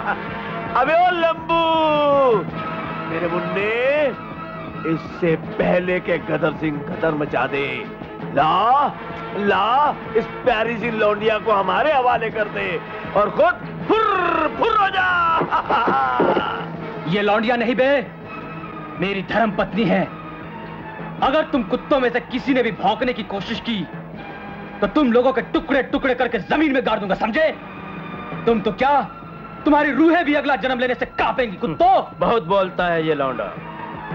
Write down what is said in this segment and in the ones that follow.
अबे ओ लंबू, मेरे मुन्ने, इससे पहले के गदर सिंह गदर मचा दे, ला इस प्यारी सी लौंडिया को हमारे हवाले कर दे और खुद फुर हो जा। ये लौंडिया नहीं बे, मेरी धर्म पत्नी है। अगर तुम कुत्तों में से किसी ने भी भौंकने की कोशिश की तो तुम लोगों के टुकड़े टुकड़े करके जमीन में गाड़ दूंगा, समझे? तुम तो क्या, तुम्हारी रूहें भी अगला जन्म लेने से कांपेंगी कुत्तों। बहुत बोलता है ये लौंडा,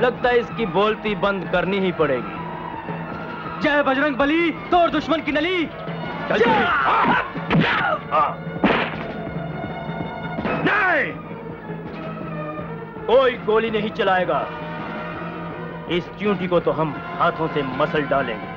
लगता है इसकी बोलती बंद करनी ही पड़ेगी। जय बजरंग बली, तोड़ दुश्मन की नली। नहीं, कोई गोली नहीं चलाएगा। इस च्यूंटी को तो हम हाथों से मसल डालेंगे।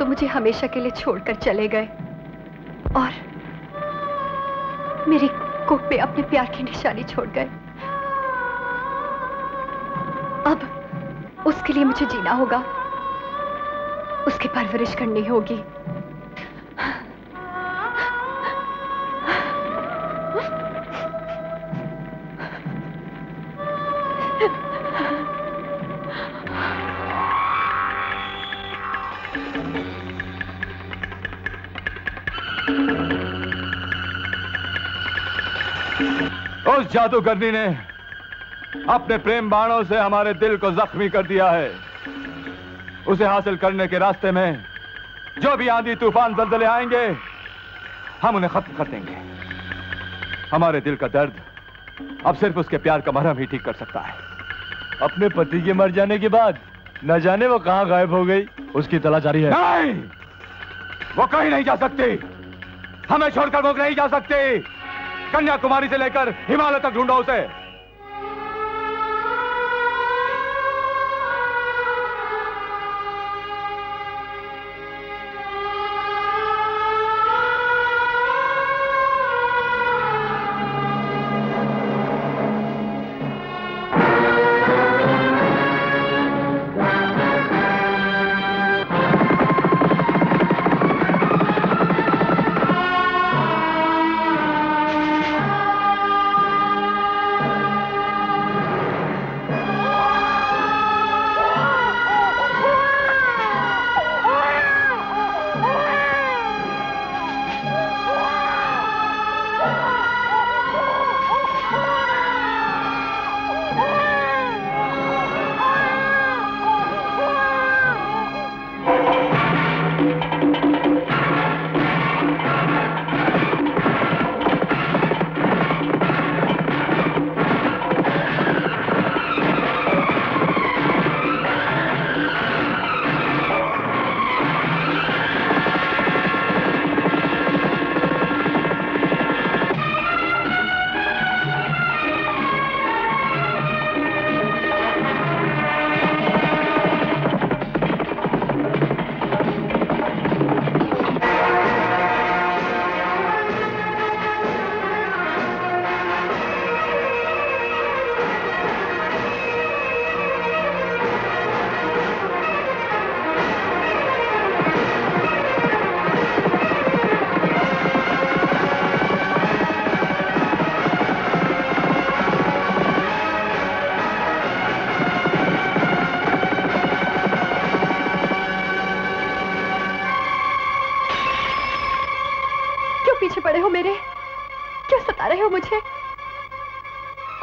मुझे हमेशा के लिए छोड़कर चले गए और मेरी कोख पे अपने प्यार की निशानी छोड़ गए। अब उसके लिए मुझे जीना होगा, उसकी परवरिश करनी होगी। उस जादूगरनी ने अपने प्रेम बाणों से हमारे दिल को जख्मी कर दिया है। उसे हासिल करने के रास्ते में जो भी आंधी तूफान दलदले आएंगे, हम उन्हें खत्म कर देंगे। हमारे दिल का दर्द अब सिर्फ उसके प्यार का मरहम ही ठीक कर सकता है। अपने पति के मर जाने के बाद न जाने वो कहां गायब हो गई, उसकी तलाश जारी है। नहीं, वो कहीं नहीं जा सकती, हमें छोड़कर वो नहीं जा सकती। कन्याकुमारी से लेकर हिमालय तक ढूंढो उसे।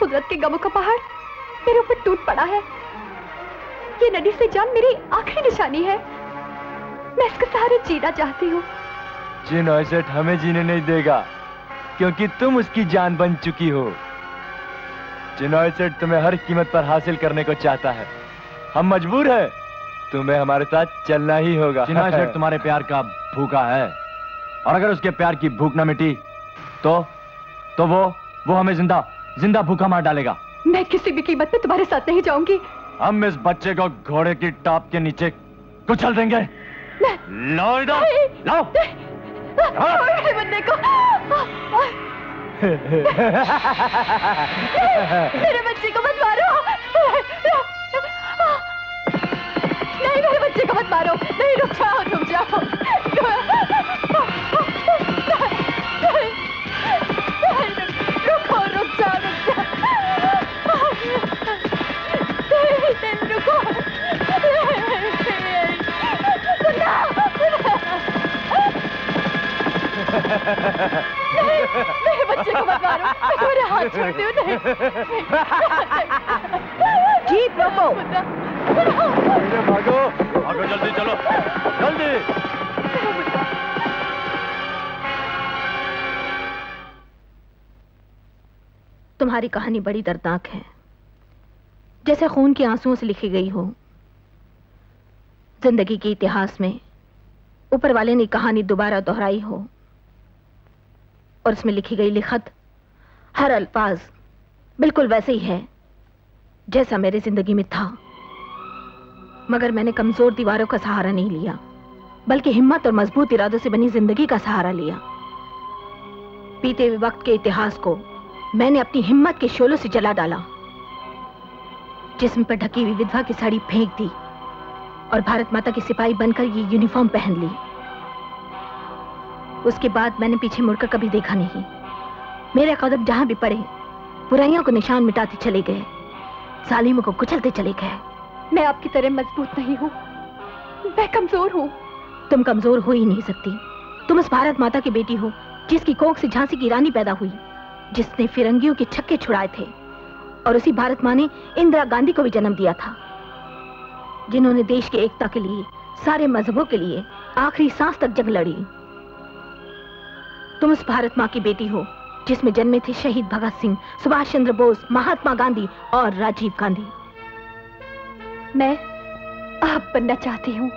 कुदरत के गमों का पहाड़ मेरे ऊपर टूट पड़ा है। ये नदी से जान मेरी आखिरी निशानी है। मैं इसके सहारे जीना चाहती हूँ। चिन्हॉय सेठ हमें जीने नहीं देगा, क्योंकि तुम उसकी जान बन चुकी हो। चिन्हॉय सेठ तुम्हें हर कीमत पर हासिल करने को चाहता है। हम मजबूर हैं, तुम्हें हमारे साथ चलना ही होगा। चिन्हॉय सेठ तुम्हारे प्यार का भूखा है, और अगर उसके प्यार की भूख न मिटी तो वो हमें जिंदा भूखा मार डालेगा। मैं किसी भी कीमत पे तुम्हारे साथ नहीं जाऊंगी। हम इस बच्चे को घोड़े की टाप के नीचे कुचल देंगे। लाओ इधर, लाओ। मेरे बंदे को मेरे बच्चे को मत मारो। नहीं, मेरे बच्चे को मत मारो। नहीं, रुक जाओ। रुक जाओ। रुको। नहीं, मेरे बच्चे को मत मारो। मैं तुम्हारे हाथ छोड़ती हूँ। नहीं। जीप रोको। भागो जल्दी, चलो जल्दी। तुम्हारी कहानी बड़ी दर्दनाक है, जैसे खून के आंसुओं से लिखी गई हो। जिंदगी के इतिहास में ऊपर वाले ने कहानी दोबारा दोहराई हो, और उसमें लिखी गई लिखत, हर अल्फाज बिल्कुल वैसे ही है जैसा मेरी जिंदगी में था। मगर मैंने कमजोर दीवारों का सहारा नहीं लिया, बल्कि हिम्मत और मजबूत इरादों से बनी जिंदगी का सहारा लिया। बीते हुए वक्त के इतिहास को मैंने अपनी हिम्मत के शोलों से जला डाला। जिस्म पर ढकी हुई विधवा की साड़ी फेंक दी और भारत माता की सिपाही बनकर ये यूनिफॉर्म पहन ली। उसके बाद मैंने पीछे मुड़कर कभी देखा नहीं। मेरे कदम जहां भी पड़े, बुराइयों को निशान मिटाते चले गए, जालिमों को कुचलते चले गए। मैं आपकी तरह मजबूत नहीं हूँ, मैं कमजोर हूँ। तुम कमजोर हो ही नहीं सकती। तुम उस भारत माता की बेटी हो जिसकी कोख से झांसी की रानी पैदा हुई, जिसने फिरंगियों के छक्के छुड़ाए थे, और उसी भारत माँ ने इंदिरा गांधी को भी जन्म दिया था, जिन्होंने देश की एकता के लिए, सारे मजहबों के लिए आखिरी सांस तक जंग लड़ी। तुम उस भारत माँ की बेटी हो जिसमें जन्मे थे शहीद भगत सिंह, सुभाष चंद्र बोस, महात्मा गांधी और राजीव गांधी। मैं आप बनना चाहती हूँ।